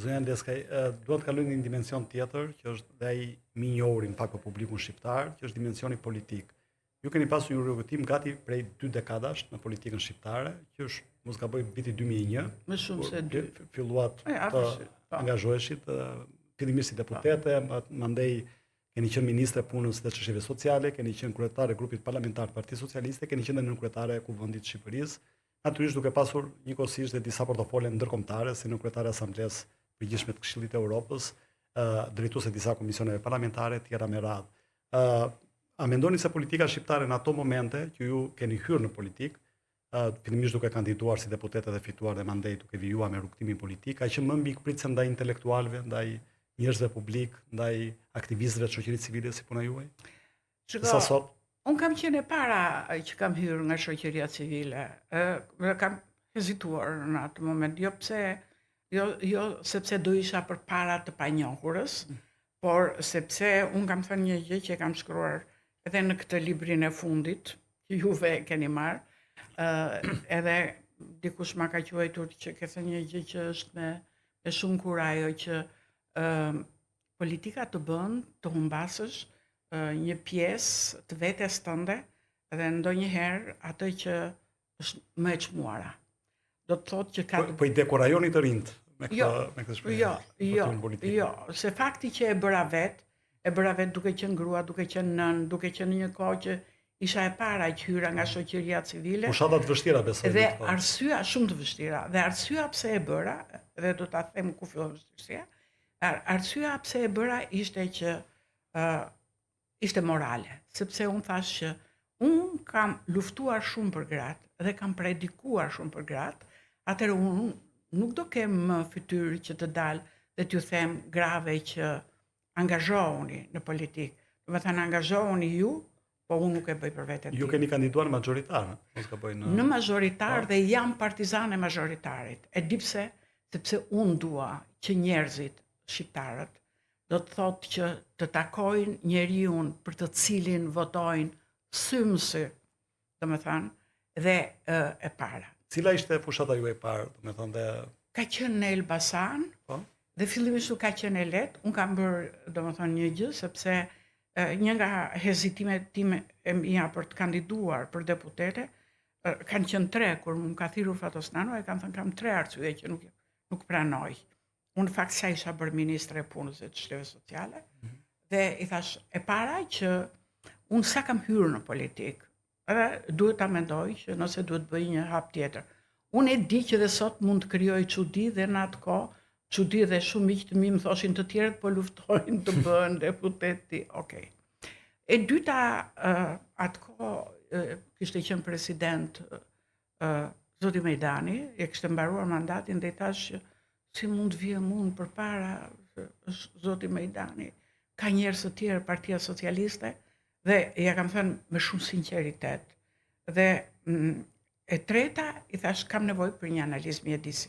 Zonja Leskaj, duhet të kaloj në një dimension tjetër, që është dhe ai më i njohur në fakt për publikun shqiptar, që është dimensioni politik. Ju keni pasur një rrugëtim gati prej 2 dekadash në politikën shqiptare, që është, mos gaboj, viti 2001. Më shumë se 2. Filluat të angazhoheshit, fillimisht si deputete, mandej keni qenë ministre punës dhe çështjeve sociale, keni qenë kryetare e grupit parlamentar të Partisë Socialiste, keni qenë nën kryetare e Kuvendit të Shqipërisë. Natyrisht duke pasur njëkohësisht dhe disa portofole ndërkombëtare, si në kryetare e Asamblesë Përgjithshme të Këshillit të Evropës, drejtuese disa komisioneve parlamentare, tjera me radhë. A mendoni se politika shqiptare në ato momente që ju keni hyrë në politikë, fillimisht duke kandiduar si deputete dhe fituar dhe mandej duke vijuar me rrugtimin politik, ka qenë më mbi pritse ndaj intelektualëve, ndaj njerëzve publik, ndaj aktivistëve të shoqërisë civile si puna juaj? Sa sot? Unë kam qenë e para që kam hyrë nga shoqëria civile. Kam hezituar në atë moment, jo sepse do isha përpara të panjohurës, por sepse unë kam thënë një gjë që kam shkruar edhe në këtë librin e fundit, që juve keni marrë, edhe dikush ma ka quajtur që ke thënë një gjë që është me shumë kurajo, që politika të bën të humbasësh një pjesë të vetes tënde dhe ndonjëherë atë që është më e çmuara. Do të thotë që ka po i dekorajoni të rinjt me këtë shprehje. Jo, se fakti që e bëra vet duke qenë grua, duke qenë nën, duke qenë një kohë që isha e para që hyra nga shoqëria civile. Fushata të vështira besoj. Dhe arsyeja shumë të vështira, dhe arsyeja pse e bëra, dhe do ta them ku fillon vështirësia. Arsyeja pse e bëra ishte që ishte morale, sepse unë thash që unë kam luftuar shumë për gratë dhe kam predikuar shumë për gratë, atëherë unë nuk do kem fytyrë që të dalë dhe t'ju them grave që angazhohuni në politikë. Do të thënë angazhohuni ju, po unë nuk e bëj për veten. Ju keni kandiduar magjoritar, mos gaboj në magjoritar dhe jam partizane majoritarit. E di pse? Sepse unë dua që njerëzit shqiptarët do të thotë që të takojnë njeriun për të cilin votojnë sy, domethënë, dhe e para. Cila ishte fushata juaj e parë, domethënë dhe ka qenë në Elbasan, dhe fillimisht ka qenë e lehtë. Unë kam bërë domethënë një gjë sepse një nga hezitimet time e mia për të kandiduar për deputete kanë qenë 3 kur më ka thirrur Fatosnano, e kanë thënë kam 3 arsye që nuk pranoj. Unë fakt sa isha bërë ministre e punës dhe të çështjeve sociale, dhe i thash e para që unë sa kam hyrë në politikë, edhe duhet ta mendoj që nëse duhet bëj një hap tjetër. Unë e di që dhe sot mund të krijoj çudi, dhe në atë kohë çudi dhe shumë miq të mi më thoshin të tjerët po luftojnë të bëhen deputeti. Okej. E dyta, atë kohë kishte qenë president zoti Mejdani, e kishte mbaruar mandatin dhe i thash që si mund vijem unë përpara zoti Mejdani, ka njerëz të tjerë Partia Socialiste, dhe ja kam thënë me shumë sinqeritet. Dhe e treta, i thash kam nevojë për një analizë mjedisi.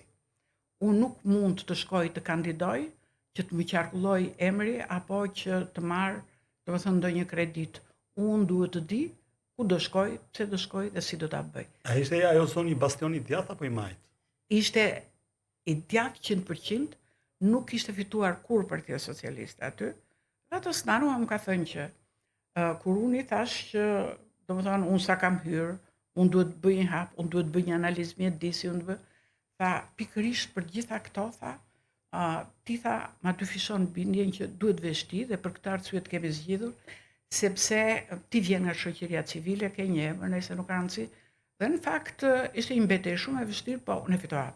Unë nuk mund të shkoj të kandidoj, që të më qarkulloj emri, apo që të marr, domethënë ndonjë kredit. Unë duhet të di ku do shkoj, pse do shkoj dhe si do ta bëj. A ishte ajo zonë një bastion i djathtë apo i majt? Ishte i djathtë 100%, nuk ishte fituar kur Partia Socialiste aty. Fatosnano më ka thënë që kur unë i thash që domethënë unë sa kam hyrë, unë duhet të bëj një hap, unë duhet të bëj një analizë mjedisi, unë tha pikërisht për gjitha këto, tha, ti tha ma dyfishon bindjen që duhet vesh ti, dhe për këtë arsye të kemi zgjidhur, sepse ti vjen nga shoqëria civile, ke një emër, nëse nuk ka rëndësi, dhe në fakt ishte një mbetërë shumë e vështirë, po unë e fitova.